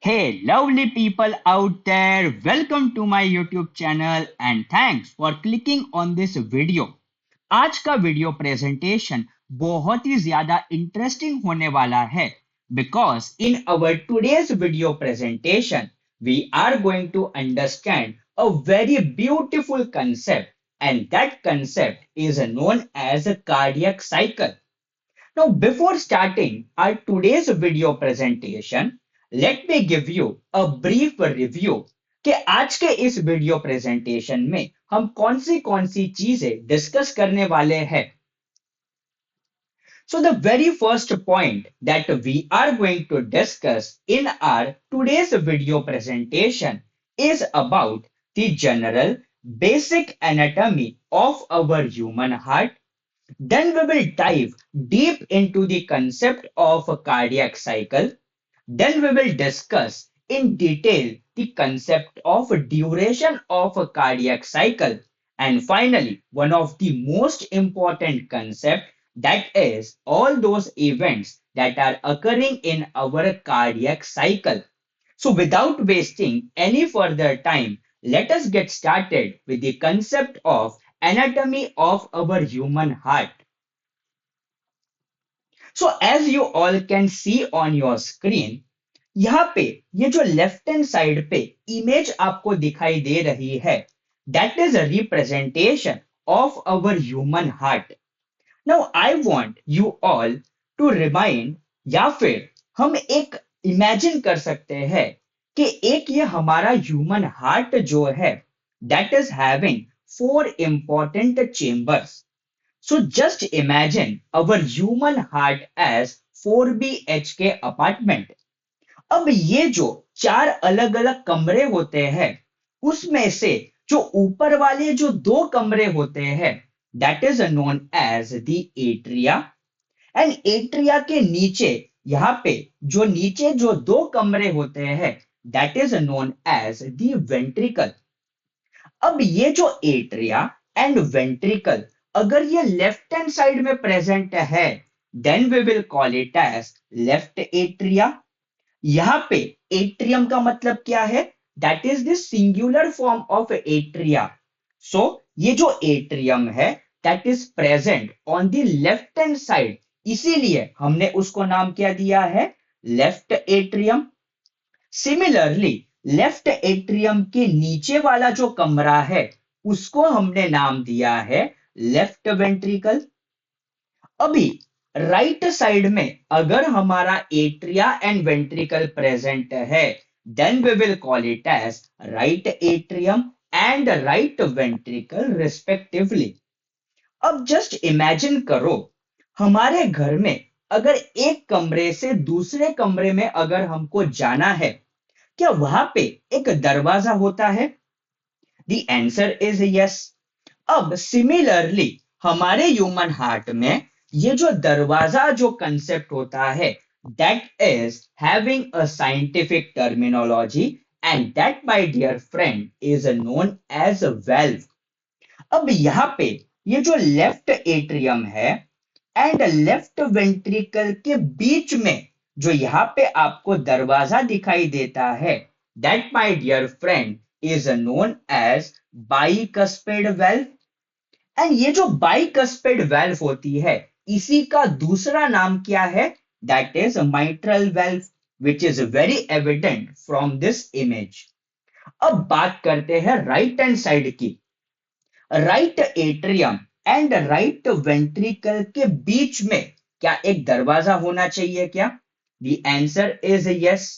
Hey, lovely people out there, welcome to my YouTube channel and thanks for clicking on this video. आज का video presentation बहुत ही ज्यादा interesting होने वाला है because in our today's video presentation we are going to understand a very beautiful concept and that concept is known as a cardiac cycle. Now, before starting our today's video presentation, let me give you a brief review कि आज के इस video presentation में हम कौन सी चीजें discuss करने वाले हैं. So the very first point that we are going to discuss in our today's video presentation is about the general basic anatomy of our human heart. Then we will dive deep into the concept of a cardiac cycle. Then we will discuss in detail the concept of duration of a cardiac cycle. And finally, one of the most important concept that is all those events that are occurring in our cardiac cycle. So without wasting any further time, let us get started with the concept of anatomy of our human heart. So as you all can see on your screen, यहाँ पे ये जो left hand side पे image आपको दिखाई दे रही है that is a representation of our human heart. Now I want you all to remind या फिर हम एक इमेजिन कर सकते हैं कि एक ये हमारा ह्यूमन हार्ट जो है that is having four important chambers. So just imagine our human heart as 4 BHK apartment. अब ये जो चार अलग अलग कमरे होते हैं उसमें से जो ऊपर वाले जो दो कमरे होते हैं that is known as the atria. And atria के नीचे यहाँ पे जो नीचे जो दो कमरे होते हैं that is known as the ventricle. अब ये जो एट्रिया एंड वेंट्रिकल अगर ये लेफ्ट हैंड साइड में प्रेजेंट है then we will call it as left atria. यहाँ पे एट्रियम का मतलब क्या है that is the singular form of atria. So ये जो एट्रियम है that is present on the left hand side, इसीलिए हमने उसको नाम क्या दिया है left atrium. Similarly left atrium के नीचे वाला जो कमरा है उसको हमने नाम दिया है लेफ्ट वेंट्रिकल. अभी राइट साइड में अगर हमारा एट्रिया एंड वेंट्रिकल प्रेजेंट है then we will call it as right atrium and right ventricle respectively. अब जस्ट इमेजिन करो हमारे घर में अगर एक कमरे से दूसरे कमरे में अगर हमको जाना है, क्या वहां पे एक दरवाजा होता है? The answer is yes. अब सिमिलरली हमारे ह्यूमन हार्ट में ये जो दरवाजा जो कंसेप्ट होता है that is having a scientific terminology and that my dear friend is known as valve. अब यहाँ पे ये जो लेफ्ट एट्रियम है एंड लेफ्ट वेंट्रिकल के बीच में जो यहाँ पे आपको दरवाजा दिखाई देता है that my dear friend is known as bicuspid valve. And ये जो बाइकस्पिड वेल्व होती है इसी का दूसरा नाम क्या है that is mitral valve which is very evident from this image. अब बात करते हैं राइट हैंड साइड की. Right atrium and right ventricle के बीच में क्या एक दरवाजा होना चाहिए क्या? The answer is yes.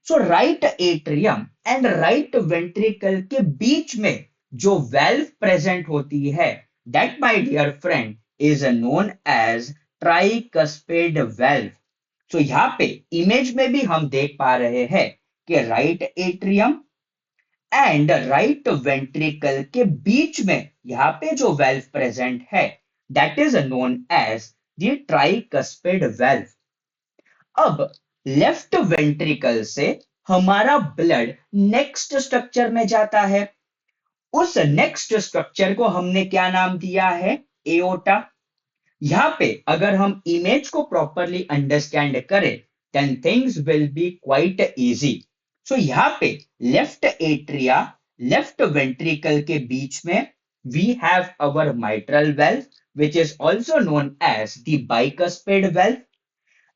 So right atrium and right ventricle के बीच में जो वेल्व प्रेजेंट होती है that my dear friend is known as tricuspid valve. So यहाँ पे इमेज में भी हम देख पा रहे हैं कि right atrium and right ventricle के बीच में यहाँ पे जो वेल्व प्रेजेंट है that is known as the tricuspid valve. अब लेफ्ट वेंट्रिकल से हमारा ब्लड नेक्स्ट स्ट्रक्चर में जाता है. उस नेक्स्ट स्ट्रक्चर को हमने क्या नाम दिया है एओर्टा. यहाँ पे अगर हम इमेज को प्रॉपरली अंडरस्टैंड करें then things will be quite easy. So यहाँ पे लेफ्ट एट्रिया, लेफ्ट वेंट्रिकल के बीच में we have our mitral valve which is also known as the bicuspid valve.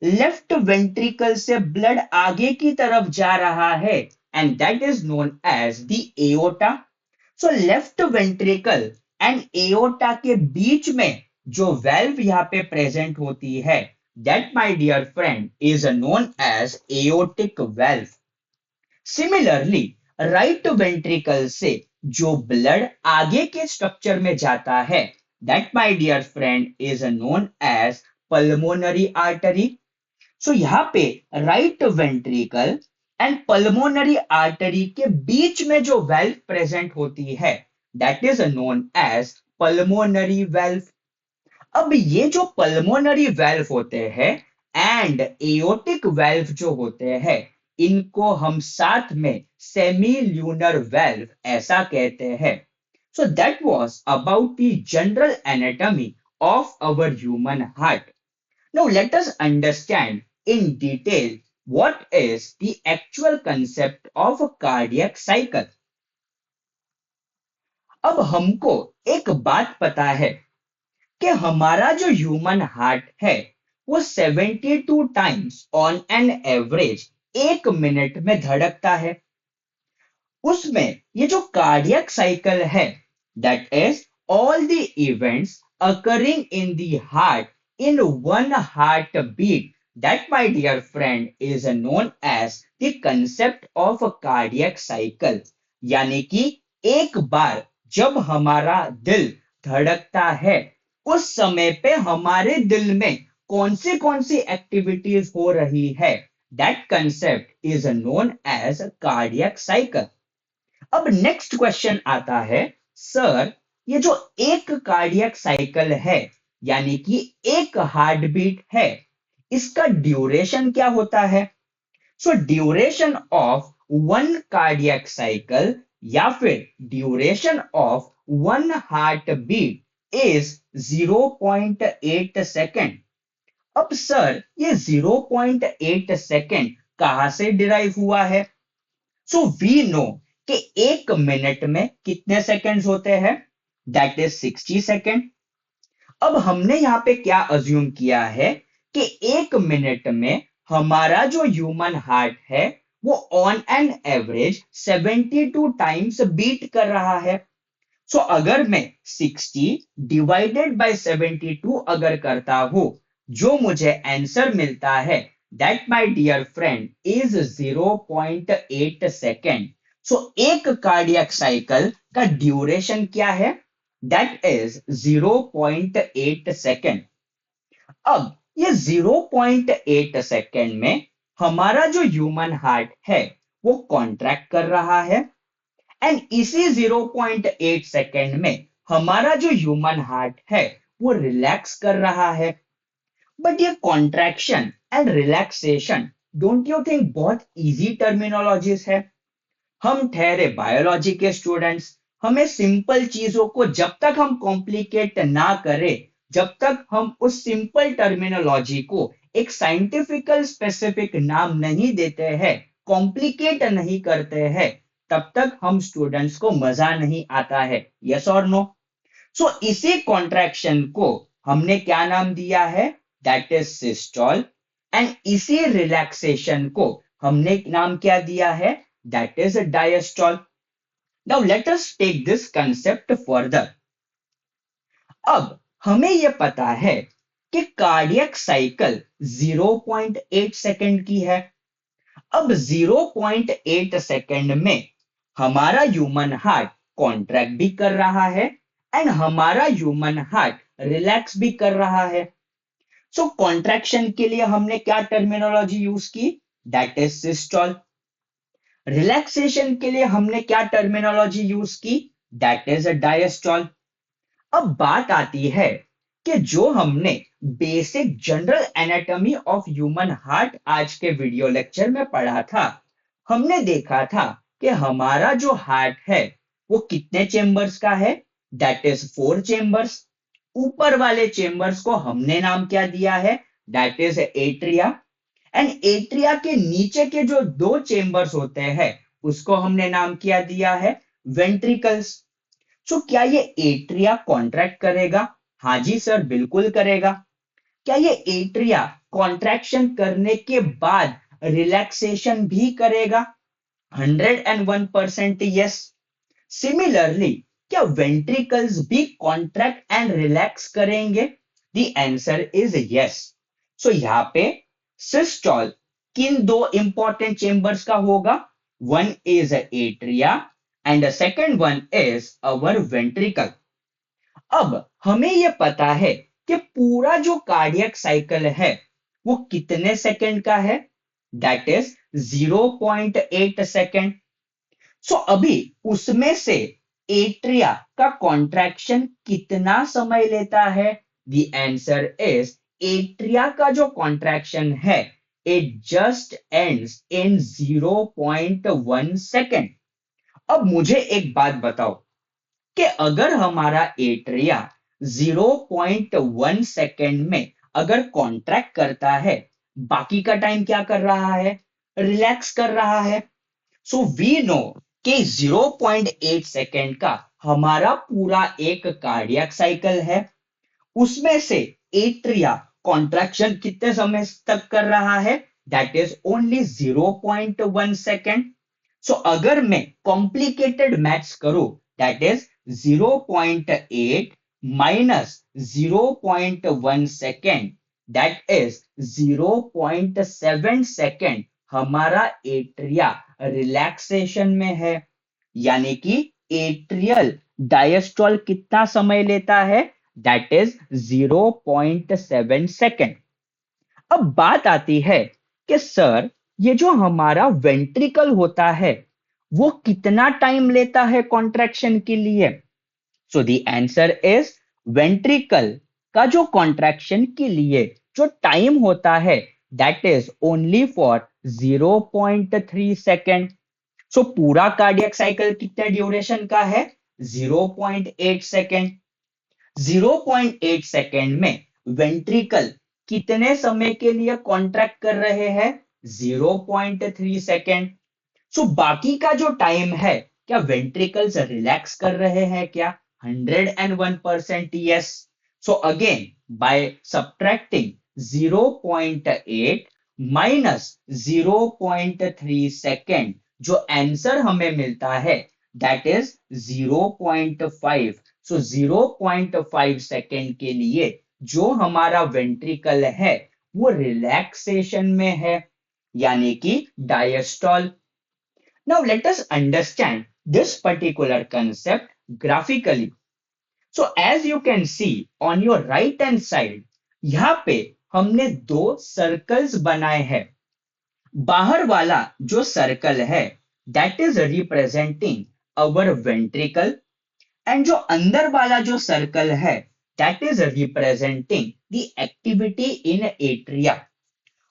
Left ventricle से ब्लड आगे की तरफ जा रहा है and that is known as the aorta. So left ventricle and aorta के बीच में जो वेल्व यहाँ पे प्रेजेंट होती है that my dear friend is known as aortic valve. Similarly right ventricle से जो ब्लड आगे के स्ट्रक्चर में जाता है that my dear friend is known as pulmonary artery. So यहाँ पे right ventricle and pulmonary artery के बीच में जो वेल्व प्रेजेंट होती है that is known as pulmonary valve. अब ये जो पल्मोनरी वेल्व होते हैं एंड एओर्टिक वेल्व जो होते हैं इनको हम साथ में सेमी ल्यूनर वेल्व ऐसा कहते हैं. So that was about the general anatomy of our human heart. Now let us understand in detail what is the actual concept of a cardiac cycle. अब हमको एक बात पता है कि हमारा जो ह्यूमन हार्ट है वो 72 times on an average 1 minute में धड़कता है. उसमें ये जो कार्डियक साइकिल है that is all the events occurring in the heart in one heartbeat. That, my dear friend, is known as the concept of a cardiac cycle. यानी कि एक बार जब हमारा दिल धड़कता है उस समय पे हमारे दिल में कौन सी एक्टिविटीज हो रही है that concept is known as cardiac cycle. अब नेक्स्ट क्वेश्चन आता है सर ये जो एक कार्डियक साइकिल है यानी कि एक हार्ट बीट है इसका ड्यूरेशन क्या होता है. So duration of one cardiac cycle या फिर duration of one heart beat is 0.8 second. अब सर ये 0.8 सेकेंड कहां से डिराइव हुआ है. सो वी नो कि 1 मिनट में कितने सेकेंड्स होते हैं दैट इज 60 सेकेंड. अब हमने यहाँ पे क्या अज्यूम किया है कि 1 मिनट में हमारा जो ह्यूमन हार्ट है वो on an average 72 times beat कर रहा है. सो अगर मैं 60 डिवाइडेड बाय 72 अगर करता हूं जो मुझे आंसर मिलता है that my dear friend is 0.8 second. So एक कार्डियक साइकिल का ड्यूरेशन क्या है दैट इज 0.8 सेकेंड. अब ये 0.8 सेकेंड में हमारा जो ह्यूमन हार्ट है वो कॉन्ट्रैक्ट कर रहा है एंड इसी 0.8 सेकेंड में हमारा जो ह्यूमन हार्ट है वो रिलैक्स कर रहा है. बट ये contraction and relaxation don't you think बहुत इजी टर्मिनोलॉजीज है. हम ठहरे बायोलॉजी के स्टूडेंट्स, हमें सिंपल चीजों को जब तक हम कॉम्प्लिकेट ना करें जब तक हम उस सिंपल टर्मिनोलॉजी को एक साइंटिफिकल स्पेसिफिक नाम नहीं देते हैं, कॉम्प्लिकेट नहीं करते हैं, तब तक हम स्टूडेंट्स को मजा नहीं आता है. यस और नो. सो इसी कॉन्ट्रैक्शन को हमने क्या नाम दिया है दैट इज सिस्टोल एंड इसी रिलैक्सेशन को हमने नाम क्या दिया है that is diastole. Now let us take this concept further. अब हमें यह पता है कि कार्डियक साइकिल 0.8 सेकेंड की है. अब 0.8 सेकेंड में हमारा ह्यूमन हार्ट कॉन्ट्रैक्ट भी कर रहा है एंड हमारा ह्यूमन हार्ट रिलैक्स भी कर रहा है. सो कॉन्ट्रैक्शन के लिए हमने क्या टर्मिनोलॉजी यूज की दैट इज सिस्टोल. रिलैक्सेशन के लिए हमने क्या टर्मिनोलॉजी यूज की दैट इज डायस्टोल. अब बात आती है कि जो हमने basic general anatomy of human heart आज के वीडियो लेक्चर में पढ़ा था, हमने देखा था कि हमारा जो हार्ट है वो कितने चेंबर्स का है दैट इज 4 चेंबर्स. ऊपर वाले चेंबर्स को हमने नाम क्या दिया है that is atria and atria के नीचे के जो दो चेंबर्स होते हैं उसको हमने नाम क्या दिया है, वेंट्रिकल्स। सो क्या ये एट्रिया कॉन्ट्रैक्ट करेगा? हाँ जी सर, बिल्कुल करेगा। क्या ये एट्रिया कॉन्ट्रैक्शन करने के बाद रिलैक्सेशन भी करेगा? 101% यस। सिमिलरली, क्या वेंट्रिकल्स भी कॉन्ट्रैक्ट एंड रिलैक्स करेंगे? The answer is yes. So यहाँ पे सिस्टोल किन दो इंपॉर्टेंट चेंबर्स का होगा? One is atria and the second one is our ventricle. अब हमें यह पता है कि पूरा जो कार्डियक साइकिल है वो कितने सेकंड का है? That is 0.8 second. सो अभी उसमें से एट्रिया का कॉन्ट्रैक्शन कितना समय लेता है? द आंसर इज एट्रिया का जो कॉन्ट्रैक्शन है it just ends in 0.1 second. अब मुझे एक बात बताओ कि अगर हमारा एट्रिया 0.1 सेकेंड में अगर कॉन्ट्रैक्ट करता है, बाकी का टाइम क्या कर रहा है? रिलैक्स कर रहा है। सो वी नो कि 0.8 सेकेंड का हमारा पूरा एक कार्डियक साइकिल है, उसमें से एट्रिया कॉन्ट्रैक्शन कितने समय तक कर रहा है? That is only 0.1 second. So अगर मैं कॉम्प्लिकेटेड मैथ्स करूं, that is 0.8 minus 0.1 second, that is 0.7 second हमारा एट्रिया रिलैक्सेशन में है। यानी कि एट्रियल डायस्टोल कितना समय लेता है? That is 0.7 second. अब बात आती है कि सर ये जो हमारा वेंट्रिकल होता है वो कितना टाइम लेता है कॉन्ट्रैक्शन के लिए? So the answer is ventricle का जो कॉन्ट्रैक्शन के लिए जो टाइम होता है that is only for 0.3 second. So पूरा कार्डियक साइकिल कितने ड्यूरेशन का है? 0.8 सेकेंड। 0.8 सेकेंड में वेंट्रिकल कितने समय के लिए कॉन्ट्रैक्ट कर रहे हैं? 0.3 सेकेंड। सो बाकी का जो टाइम है क्या वेंट्रिकल्स रिलैक्स कर रहे हैं क्या? 101% yes. So again by subtracting 0.8 minus 0.3 second, जो आंसर हमें मिलता है दैट इज 0.5। सो 0.5 सेकेंड के लिए जो हमारा वेंट्रिकल है वो रिलैक्सेशन में है, यानी कि diastole. Now let us understand this particular concept graphically. So as you can see on your right hand side, यहाँ पे हमने दो सर्कल्स बनाए हैं। बाहर वाला जो सर्कल है that is representing our ventricle, and जो अंदर वाला जो सर्कल है that is representing the activity in atria.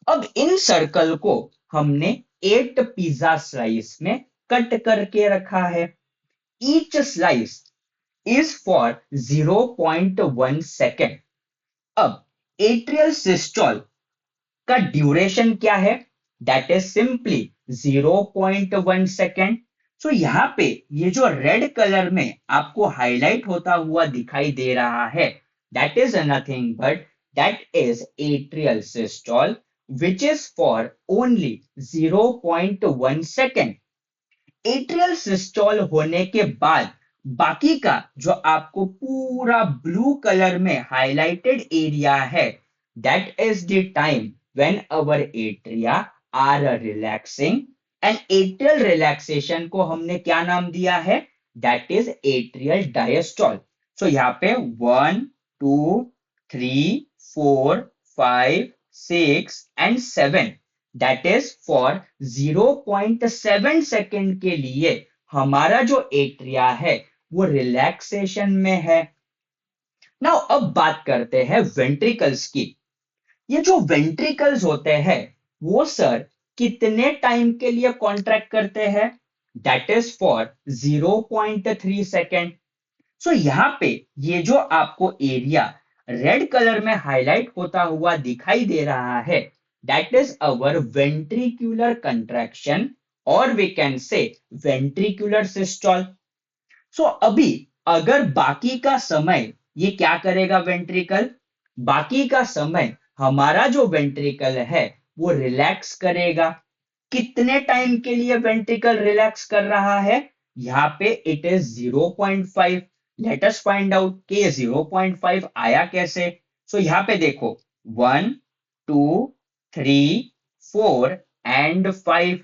अब इन सर्कल को हमने 8 पिज्जा स्लाइस में कट करके रखा है। Each slice is for 0.1 second. अब एट्रियल सिस्टोल का ड्यूरेशन क्या है? That is simply 0.1 second. So यहाँ पे ये जो रेड कलर में आपको हाईलाइट होता हुआ दिखाई दे रहा है that is nothing but that is atrial systole which is for only 0.1 second. Atrial systole होने के बाद बाकी का जो आपको पूरा ब्लू कलर में हाइलाइटेड एरिया है that is the time when our atria are relaxing, and atrial relaxation को हमने क्या नाम दिया है? That is atrial diastole. So यहाँ पे 1 2 3 4 5 6 and 7 that is for 0.7 second के लिए हमारा जो एट्रिया है वो रिलैक्सेशन में है। नाउ अब बात करते हैं वेंट्रिकल्स की। ये जो वेंट्रिकल्स होते हैं वो सर कितने टाइम के लिए कॉन्ट्रैक्ट करते हैं? That is for 0.3 second. So यहाँ पे ये जो आपको एरिया रेड कलर में हाईलाइट होता हुआ दिखाई दे रहा है that is our ventricular contraction, or we can say ventricular systole. सो अभी अगर बाकी का समय ये क्या करेगा वेंट्रिकल, बाकी का समय हमारा जो वेंट्रिकल है वो रिलैक्स करेगा। कितने टाइम के लिए वेंट्रिकल रिलैक्स कर रहा है, यहाँ पे it is 0.5। Let us find out कि ये 0.5 आया कैसे। सो यहाँ पे देखो 1 2 3 4 एंड 5।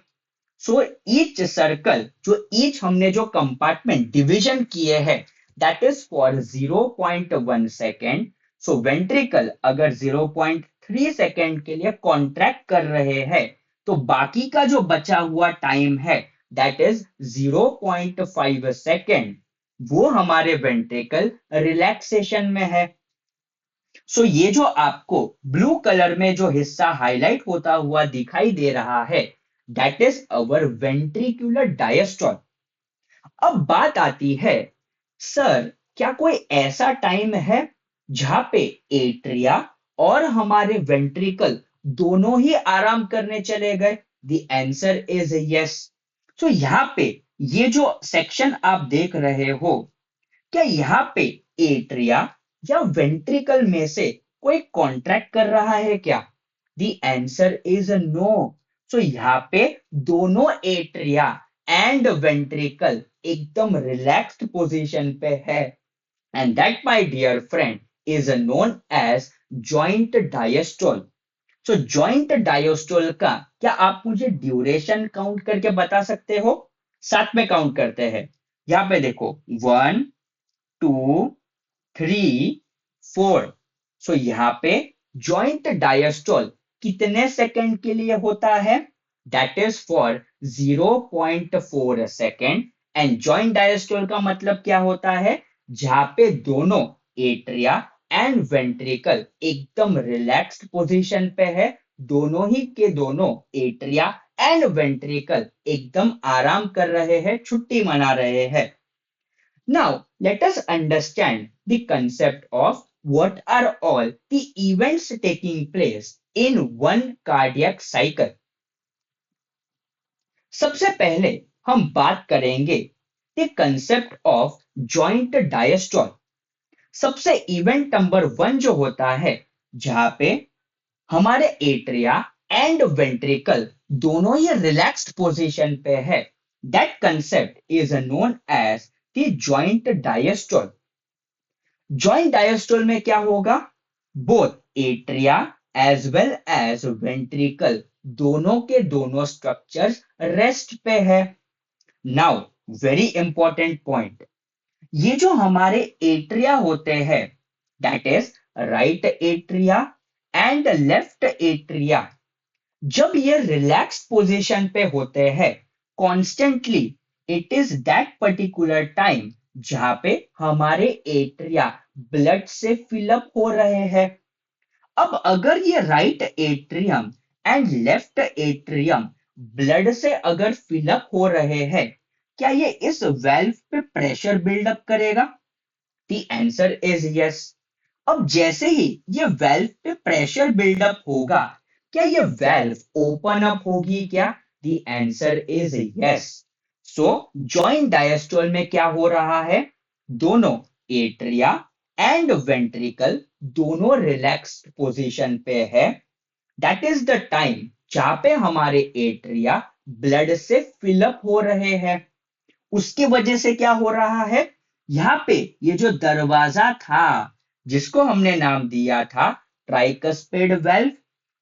सो ईच सर्कल, जो ईच हमने जो कंपार्टमेंट डिवीजन किए हैं, that is for 0.1 second. So ventricle अगर 0.3 सेकेंड के लिए कॉन्ट्रैक्ट कर रहे हैं, तो बाकी का जो बचा हुआ टाइम है दैट इज 0.5 सेकेंड, वो हमारे वेंट्रिकल रिलैक्सेशन में है। सो ये जो आपको ब्लू कलर में जो हिस्सा हाईलाइट होता हुआ दिखाई दे रहा है, that is our ventricular diastole. अब बात आती है, सर क्या कोई ऐसा टाइम है जहां पे एट्रिया और हमारे वेंट्रिकल दोनों ही आराम करने चले गए? The answer is yes. तो यहाँ पे ये जो सेक्शन आप देख रहे हो, क्या यहाँ पे एट्रिया या वेंट्रिकल में से कोई कॉन्ट्रैक्ट कर रहा है क्या? The answer is no. So यहाँ पे दोनों एट्रिया एंड वेंट्रिकल एकदम रिलैक्स्ड पोजीशन पे है, and that my dear friend is known as joint diastole. So joint diastole का क्या आप मुझे ड्यूरेशन काउंट करके बता सकते हो? साथ में काउंट करते हैं। यहाँ पे देखो 1 2 3 4। सो यहाँ पे जॉइंट डायस्टोल कितने सेकंड के लिए होता है? That is for 0.4 second. And joint diastole का मतलब क्या होता है? जहां पे दोनों एट्रिया एंड वेंट्रिकल एकदम रिलैक्स्ड पोजीशन पे है, दोनों ही के दोनों एट्रिया एंड वेंट्रिकल एकदम आराम कर रहे हैं, छुट्टी मना रहे हैं। Now, let us understand the concept of what are all the events taking place in one cardiac cycle. सबसे पहले हम बात करेंगे the concept of joint diastole. सबसे इवेंट नंबर 1 जो होता है, जहां पे हमारे एट्रिया एंड वेंट्रिकल दोनों ही रिलैक्स्ड पोजीशन पे है, that concept is known as the joint diastole. Joint diastole में क्या होगा? Both atria as well as ventricle दोनों के दोनों स्ट्रक्चर्स रेस्ट पे है। नाउ वेरी इंपॉर्टेंट पॉइंट, ये जो हमारे एट्रिया होते हैं, that is right atria and left atria, जब ये रिलैक्स्ड पोजीशन पे होते हैं constantly, it is that particular time जहां पे हमारे एट्रिया ब्लड से फिलअप हो रहे हैं। अब अगर ये right atrium and left atrium blood से अगर फिलअप हो रहे हैं, क्या ये इस वेल्व पे प्रेशर बिल्डअप करेगा? The answer is yes. अब जैसे ही ये वेल्व पे प्रेशर बिल्डअप होगा, क्या ये वेल्व ओपन अप होगी क्या? The answer is yes. So joint diastole में क्या हो रहा है? दोनों एट्रिया एंड वेंट्रिकल दोनों रिलैक्स्ड पोजीशन पे है। दैट इज द टाइम जहां पे हमारे एट्रिया ब्लड से फिलअप हो रहे हैं। उसकी वजह से क्या हो रहा है? यहाँ पे ये जो दरवाजा था, जिसको हमने नाम दिया था tricuspid valve,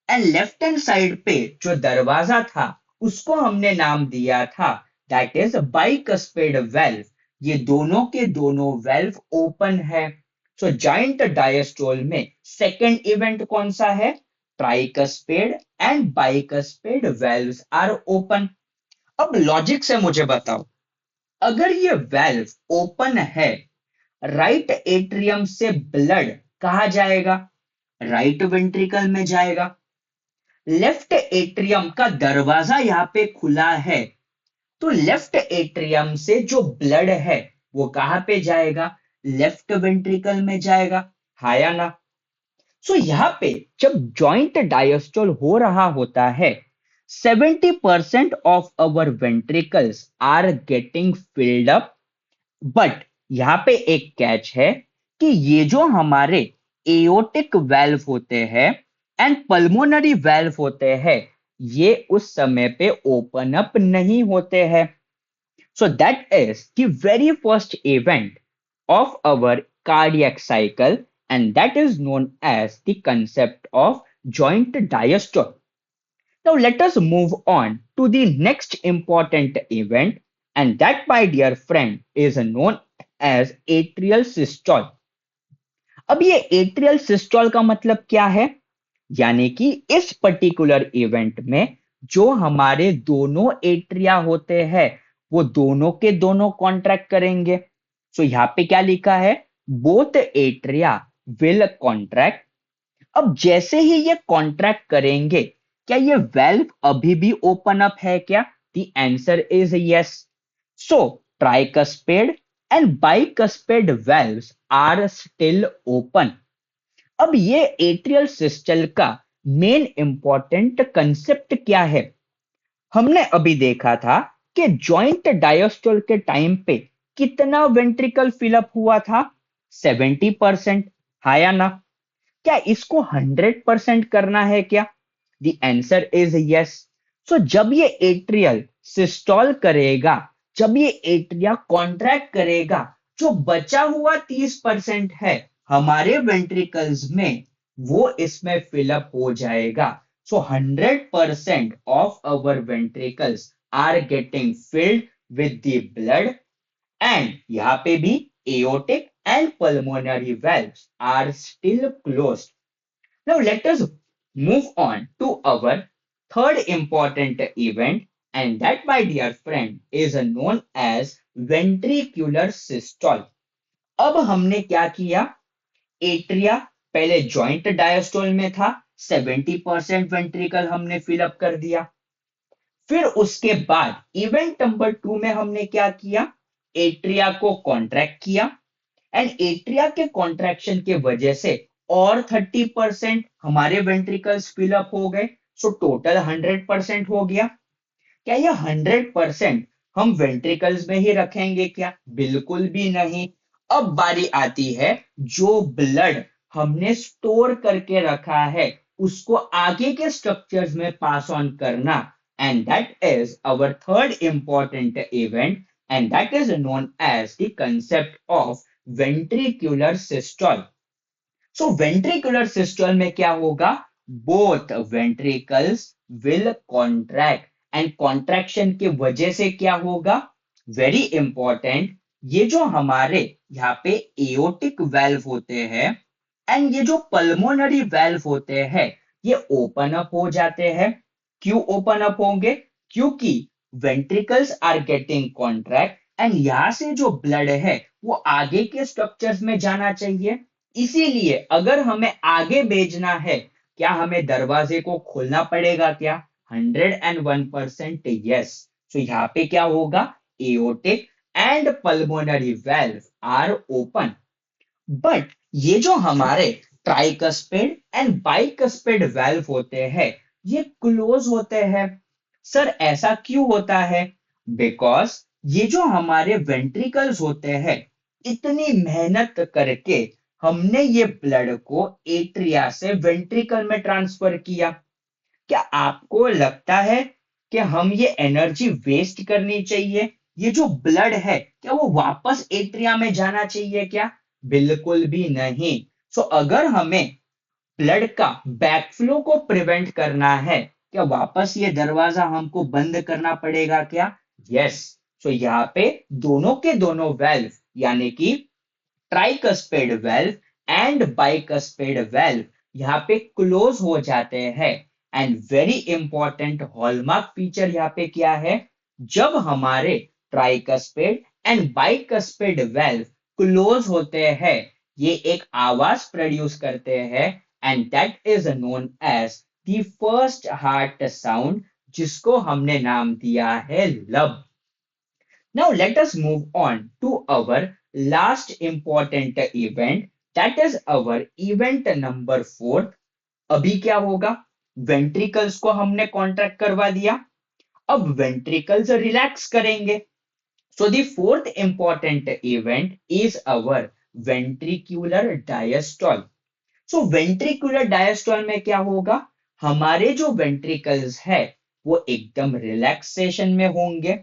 and left hand side पे जो दरवाजा था उसको हमने नाम दिया था दैट इज बाइकस्पिड वेल्व। ये दोनों के दोनों वेल्व ओपन है। सो जॉइंट डायस्टोल में सेकंड इवेंट कौन सा है? Tricuspid and bicuspid valves are open. अब लॉजिक से मुझे बताओ, अगर ये वेल्व ओपन है, राइट एट्रियम से ब्लड कहा जाएगा? राइट वेंट्रिकल में जाएगा। लेफ्ट एट्रियम का दरवाजा यहाँ पे खुला है, तो लेफ्ट एट्रियम से जो ब्लड है वो कहां पे जाएगा? लेफ्ट वेंट्रिकल में जाएगा। हाँ या ना? सो यहाँ पे जब जॉइंट डायस्टोल हो रहा होता है 70% of our ventricles are getting filled up, but यहाँ पे एक कैच है कि ये जो हमारे एओटिक वेल्व होते हैं एंड पल्मोनरी वेल्व होते हैं, ये उस समय पे ओपन अप नहीं होते हैं. So that is the very first event of our cardiac cycle, and that is known as the concept of joint diastole. Now let us move on to the next important event, and that, my dear friend, is known as atrial systole. अब ये atrial systole का मतलब क्या है? यानी कि इस particular event में जो हमारे दोनों एट्रिया होते हैं वो दोनों के दोनों कॉन्ट्रैक्ट करेंगे. सो यहाँ पे क्या लिखा है? Both atria will contract. अब जैसे ही ये कॉन्ट्रैक्ट करेंगे, क्या ये वेल्व अभी भी ओपन अप है क्या? The answer is yes. So tricuspid and bicuspid valves are still open. अब ये एट्रियल सिस्टल का मेन इंपॉर्टेंट कंसेप्ट क्या है? हमने अभी देखा था कि जॉइंट डायस्टोल के टाइम पे कितना वेंट्रिकल फिलअप हुआ था? 70%. हाँ या ना? क्या इसको 100% करना है क्या? The answer is yes. So जब ये एट्रियल सिस्टोल करेगा, जब ये एट्रिया कॉन्ट्रैक्ट करेगा, जो बचा हुआ 30% है हमारे वेंट्रिकल्स में, वो इसमें फिलअप हो जाएगा. So 100% of our ventricles are getting filled with the blood, and यहाँ पे भी aortic and pulmonary valves are still closed. Now let us move on to our third important event, and that, my dear friend, is known as ventricular systole. अब हमने क्या किया? Atria पहले joint diastole में था, 70% वेंट्रिकल हमने fill up कर दिया. फिर उसके बाद इवेंट नंबर 2 में हमने क्या किया? एट्रिया को कॉन्ट्रैक्ट किया, एंड एट्रिया के कॉन्ट्रैक्शन के वजह से और 30% हमारे वेंट्रिकल्स फिलअप हो गए. सो टोटल 100% हो गया. क्या ये 100% हम वेंट्रिकल्स में ही रखेंगे क्या? बिल्कुल भी नहीं. अब बारी आती है जो ब्लड हमने स्टोर करके रखा है उसको आगे के स्ट्रक्चर्स में पास ऑन करना, and that is our third important event, and that is known as the concept of ventricular systole. So ventricular systole में क्या होगा? Both ventricles will contract, and contraction के वजह से क्या होगा? Very important, ये जो हमारे यहाँ पे एओटिक वेल्व होते हैं एंड ये जो पल्मोनरी वेल्व होते हैं, ये ओपन अप हो जाते हैं. क्यों ओपन अप होंगे? क्योंकि ventricles are getting contract, and यहां से जो ब्लड है वो आगे के स्ट्रक्चर्स में जाना चाहिए. इसीलिए अगर हमें आगे भेजना है, क्या हमें दरवाजे को खोलना पड़ेगा क्या? 101% यस. सो यहाँ पे क्या होगा? Aortic and pulmonary valve are open. But ये जो हमारे ट्राइकस्पेड एंड बाइकस्पेड वेल्व होते हैं, ये क्लोज होते हैं. सर ऐसा क्यों होता है? बिकॉज ये जो हमारे वेंट्रिकल्स होते हैं, इतनी मेहनत करके हमने ये ब्लड को एट्रिया से वेंट्रिकल में ट्रांसफर किया. क्या आपको लगता है कि हम ये एनर्जी वेस्ट करनी चाहिए? ये जो ब्लड है क्या वो वापस एट्रिया में जाना चाहिए क्या? बिल्कुल भी नहीं. सो अगर हमें ब्लड का बैकफ्लो को प्रिवेंट करना है, क्या वापस ये दरवाजा हमको बंद करना पड़ेगा क्या? यस. सो यहाँ पे दोनों के दोनों वेल्व यानी कि tricuspid valve and bicuspid valve यहाँ पे क्लोज हो जाते हैं. And very important hallmark feature यहाँ पे क्या है? जब हमारे tricuspid and bicuspid valve close होते हैं, ये एक आवाज प्रोड्यूस करते हैं, and that is known as the first heart sound, जिसको हमने नाम दिया है लब. Now let us move on to our last important event, that is our event number 4। अभी क्या होगा, वेंट्रिकल्स को हमने कॉन्ट्रैक्ट करवा दिया, अब वेंट्रिकल्स रिलैक्स करेंगे। So the fourth important event is our ventricular diastole. So ventricular diastole में क्या होगा, हमारे जो वेंट्रिकल्स है वो एकदम रिलैक्सेशन में होंगे।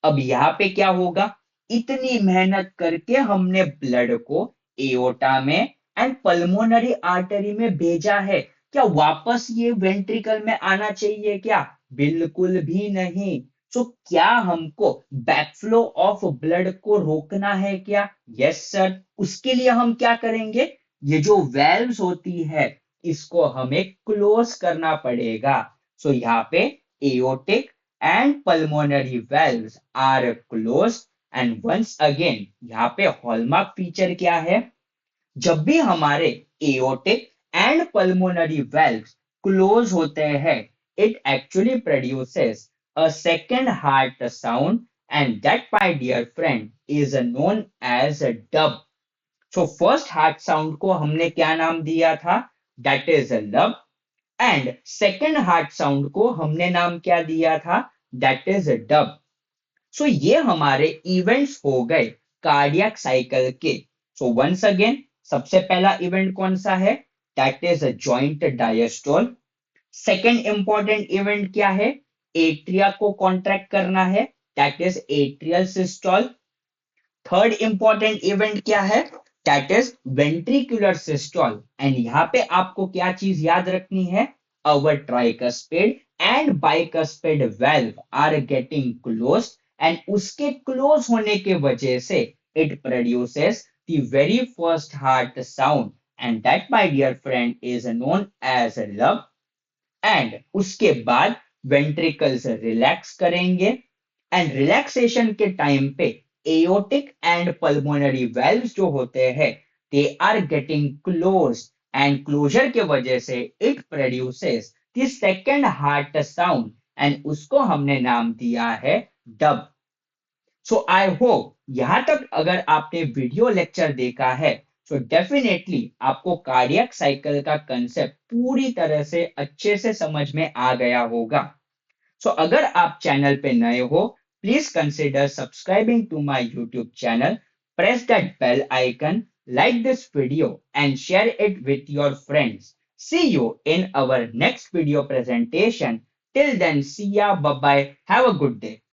अब यहाँ पे क्या होगा, इतनी मेहनत करके हमने ब्लड को एओर्टा में एंड पल्मोनरी आर्टरी में भेजा है, क्या वापस ये वेंट्रिकल में आना चाहिए क्या? बिल्कुल भी नहीं। सो क्या हमको बैकफ्लो ऑफ ब्लड को रोकना है क्या? Yes sir. उसके लिए हम क्या करेंगे, ये जो वेल्व्स होती है इसको हमें क्लोज करना पड़ेगा। सो यहाँ पे aortic and pulmonary valves are close. And once again यहाँ पे हॉलमार्क फीचर क्या है, जब भी हमारे aortic and pulmonary valves close होते हैं, it actually produces a second heart sound, and that my dear friend is known as dub. So first heart sound को हमने क्या नाम दिया था, that is lub. And second heart sound को हमने नाम क्या दिया था, दैट इज डब। सो ये हमारे इवेंट्स हो गए कार्डियक साइकिल के। सो वंस अगेन सबसे पहला इवेंट कौन सा है, that is joint diastole. Second important event क्या है, एट्रिया को कॉन्ट्रैक्ट करना है, that is atrial systole. Third important event क्या है, that is ventricular systole. And यहाँ पे आपको क्या चीज याद रखनी है, our tricuspid and bicuspid valve are getting close, and उसके क्लोज होने के वजह से it produces the very first heart sound, and that my dear friend is known as love. And उसके बाद वेंट्रिकल्स रिलैक्स करेंगे, एंड रिलैक्सेशन के time पे एओटिक एंड पल्मोनरी वेल्व्स जो होते हैं they are getting close, and closure के वजह से it produces the second heart sound, and उसको हमने नाम दिया है डब। सो आई होप यहां तक अगर आपने वीडियो लेक्चर देखा है, सो डेफिनेटली आपको कार्डियक साइकिल का कंसेप्ट पूरी तरह से अच्छे से समझ में आ गया होगा। सो अगर आप चैनल पे नए हो, please consider subscribing to my YouTube channel, press that bell icon, like this video and share it with your friends. See you in our next video presentation. Till then, see ya, bye bye, have a good day.